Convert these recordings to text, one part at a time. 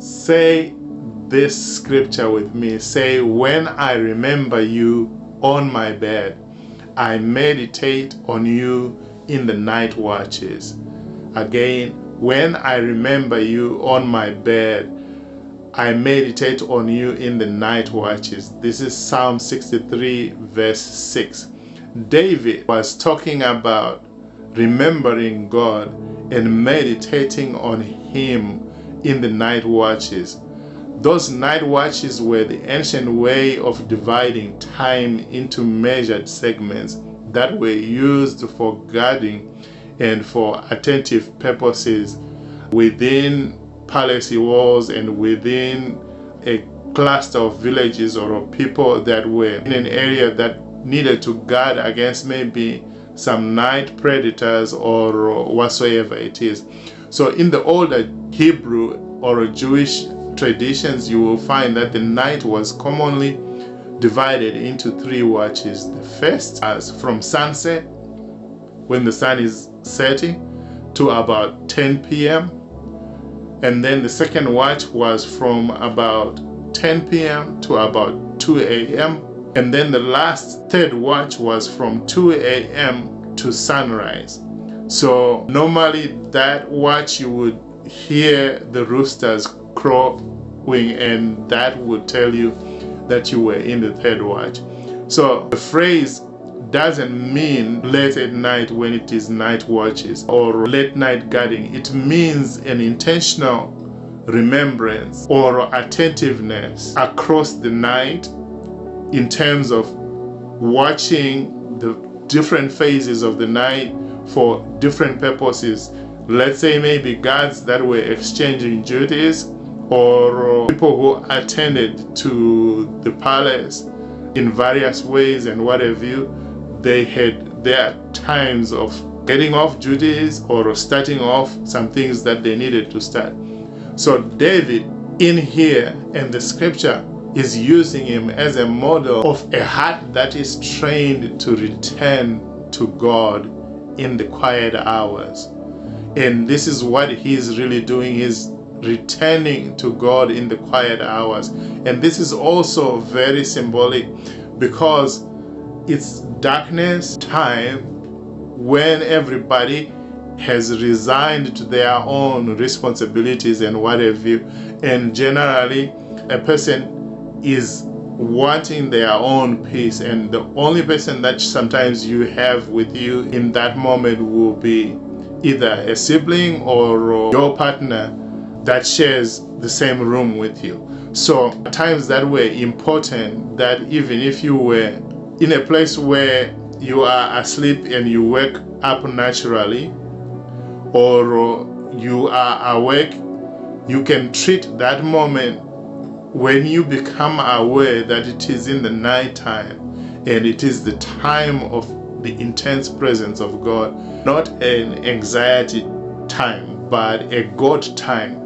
Say this scripture with me. Say, when I remember you on my bed, I meditate on you in the night watches. Again, when I remember you on my bed, I meditate on you in the night watches. This is Psalm 63 verse 6. David was talking about remembering God and meditating on Him in the night watches. Those night watches were the ancient way of dividing time into measured segments that were used for guarding and for attentive purposes within palace walls and within a cluster of villages or of people that were in an area that needed to guard against maybe some night predators or whatsoever it is. So in the older Hebrew or Jewish traditions, you will find that the night was commonly divided into 3 watches. The first is from sunset, when the sun is setting, to about 10 p.m. And then the second watch was from about 10 p.m. to about 2 a.m. And then the last third watch was from 2 a.m. to sunrise. So normally that watch you would hear the roosters crowing, and that would tell you that you were in the third watch. So the phrase doesn't mean late at night when it is night watches or late night guarding. It means an intentional remembrance or attentiveness across the night in terms of watching the different phases of the night for different purposes. Let's say maybe guards that were exchanging duties, or people who attended to the palace in various ways and what have you. They had their times of getting off duties or starting off some things that they needed to start. So David in here, and the scripture is using him as a model of a heart that is trained to return to God in the quiet hours. And this is what he's really doing. He's returning to God in the quiet hours. And this is also very symbolic because it's darkness time when everybody has resigned to their own responsibilities and what have you. And generally, a person is wanting their own peace, and the only person that sometimes you have with you in that moment will be either a sibling or your partner that shares the same room with you. So at times that were important, that even if you were in a place where you are asleep and you wake up naturally, or you are awake, you can treat that moment when you become aware that it is in the night time and it is the time of the intense presence of God, not an anxiety time, but a God time.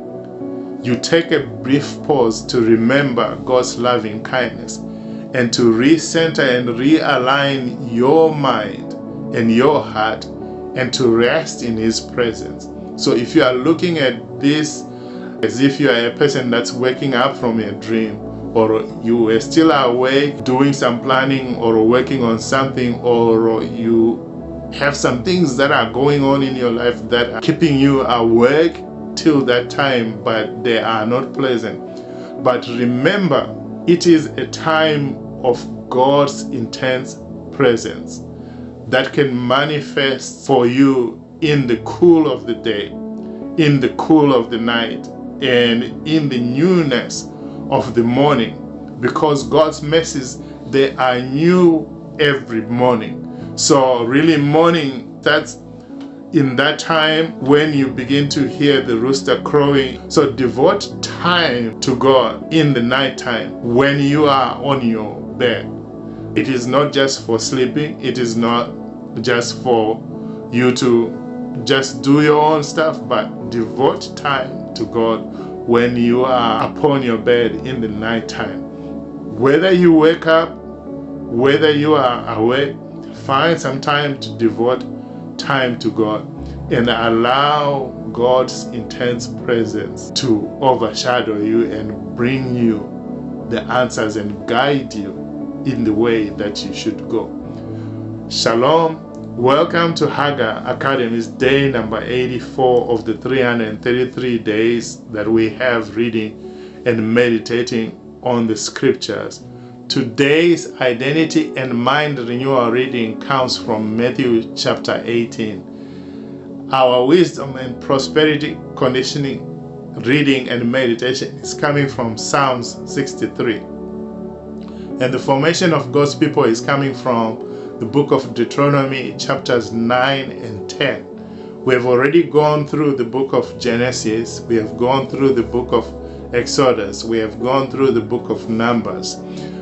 You take a brief pause to remember God's loving kindness and to recenter and realign your mind and your heart and to rest in His presence. So if you are looking at this as if you are a person that's waking up from a dream, or you are still awake doing some planning or working on something, or you have some things that are going on in your life that are keeping you awake till that time, but they are not pleasant. But remember, it is a time of God's intense presence that can manifest for you in the cool of the day, in the cool of the night, and in the newness of the morning, because God's mercies, they are new every morning. So really, morning, that's in that time when you begin to hear the rooster crowing. So devote time to God in the night time when you are on your bed. It is not just for sleeping. It is not just for you to just do your own stuff, but devote time to God when you are upon your bed in the night time. Whether you wake up, whether you are awake, find some time to devote time to God and allow God's intense presence to overshadow you and bring you the answers and guide you in the way that you should go. Shalom. Welcome to Hagar Academy's day number 84 of the 333 days that we have reading and meditating on the scriptures. Today's identity and mind renewal reading comes from Matthew chapter 18. Our wisdom and prosperity conditioning reading and meditation is coming from Psalms 63. And the formation of God's people is coming from the book of Deuteronomy chapters 9 and 10. We have already gone through the book of Genesis. We have gone through the book of Exodus. We have gone through the book of Numbers.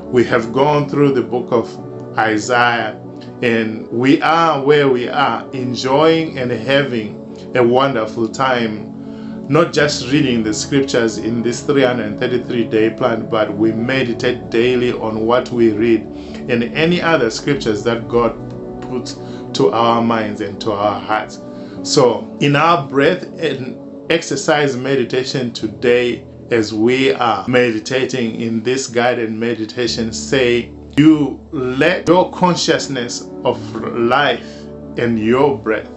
We have gone through the book of Isaiah. And we are where we are, enjoying and having a wonderful time, not just reading the scriptures in this 333-day plan, but we meditate daily on what we read and any other scriptures that God puts to our minds and to our hearts. So in our breath and exercise meditation today, as we are meditating in this guided meditation, say, you let your consciousness of life and your breath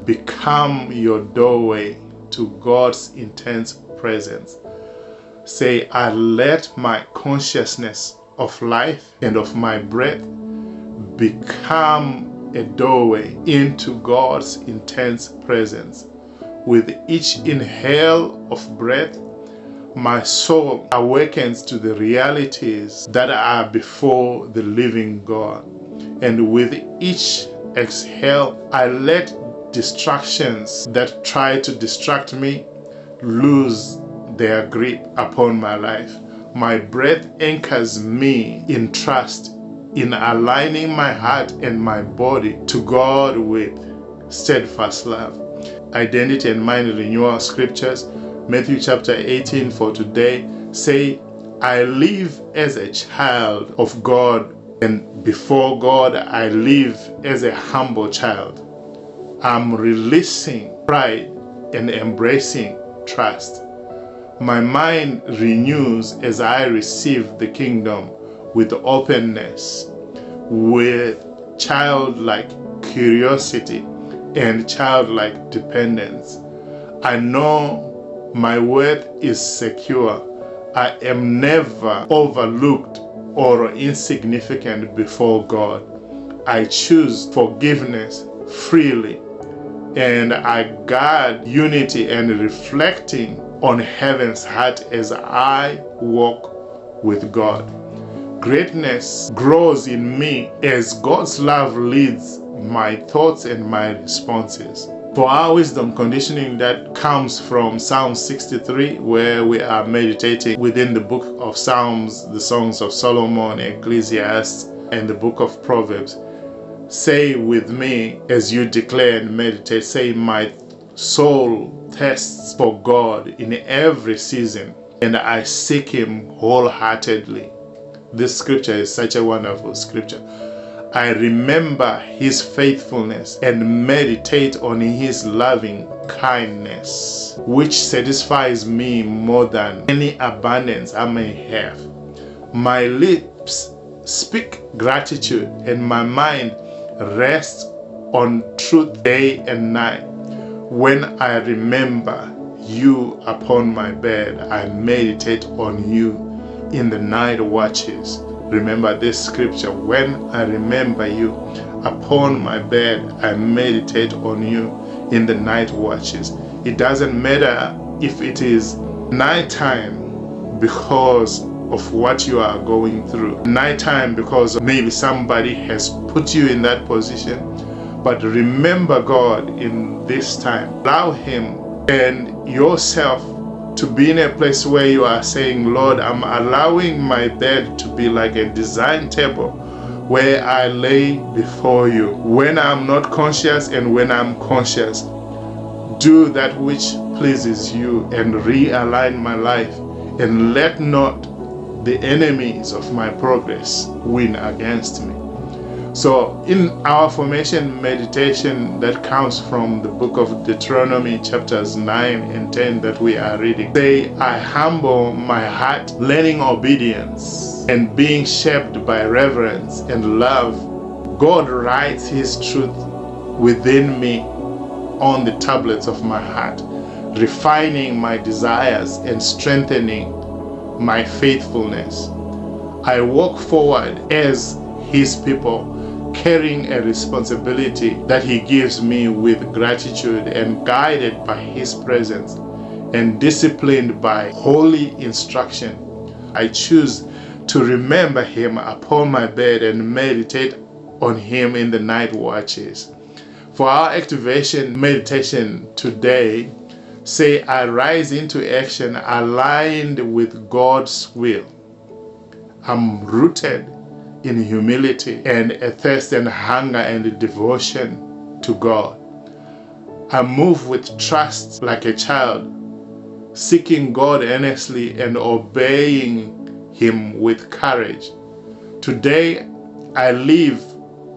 become your doorway to God's intense presence. Say, I let my consciousness of life and of my breath become a doorway into God's intense presence. With each inhale of breath, my soul awakens to the realities that are before the living God. And with each exhale, I let distractions that try to distract me lose their grip upon my life. My breath anchors me in trust, in aligning my heart and my body to God with steadfast love. Identity and mind renewal scriptures, Matthew chapter 18 for today. Say, I live as a child of God, and before God I live as a humble child. I'm releasing pride and embracing trust. My mind renews as I receive the kingdom with openness, with childlike curiosity and childlike dependence. I know my worth is secure. I am never overlooked or insignificant before God. I choose forgiveness freely, and I guard unity and reflecting on heaven's heart as I walk with God. Greatness grows in me as God's love leads my thoughts and my responses. For our wisdom conditioning, that comes from Psalm 63, where we are meditating within the book of Psalms, the Songs of Solomon, Ecclesiastes, and the book of Proverbs. Say with me as you declare and meditate, say, my soul thirsts for God in every season, and I seek Him wholeheartedly. This scripture is such a wonderful scripture. I remember His faithfulness and meditate on His loving kindness, which satisfies me more than any abundance I may have. My lips speak gratitude, and my mind rests on truth day and night. When I remember You upon my bed, I meditate on You in the night watches. Remember this scripture. When I remember You upon my bed, I meditate on You in the night watches. It doesn't matter if it is nighttime because of what you are going through, nighttime because maybe somebody has put you in that position, but remember God in this time. Allow Him and yourself to be in a place where you are saying, Lord, I'm allowing my bed to be like a design table where I lay before You. When I'm not conscious and when I'm conscious, do that which pleases You and realign my life, and let not the enemies of my progress win against me. So in our formation meditation that comes from the book of Deuteronomy chapters 9 and 10 that we are reading, say, I humble my heart, learning obedience and being shaped by reverence and love. God writes his truth within me on the tablets of my heart, refining my desires and strengthening my faithfulness. I walk forward as his people, carrying a responsibility that he gives me with gratitude and guided by his presence and disciplined by holy instruction. I choose to remember him upon my bed and meditate on him in the night watches. For our activation meditation today, say, I rise into action aligned with God's will. I'm rooted in humility and a thirst and hunger and devotion to God. I move with trust like a child, seeking God earnestly and obeying him with courage. Today, I live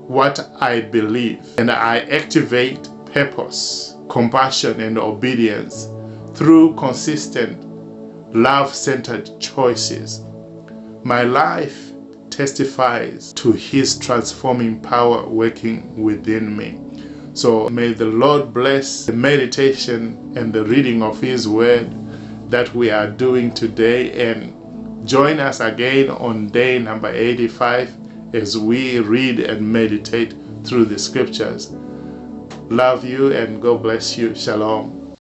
what I believe, and I activate purpose, compassion, and obedience through consistent, love-centered choices. My life testifies to his transforming power working within me. So may the Lord bless the meditation and the reading of his word that we are doing today, and join us again on day number 85 as we read and meditate through the scriptures. Love you and God bless you. Shalom.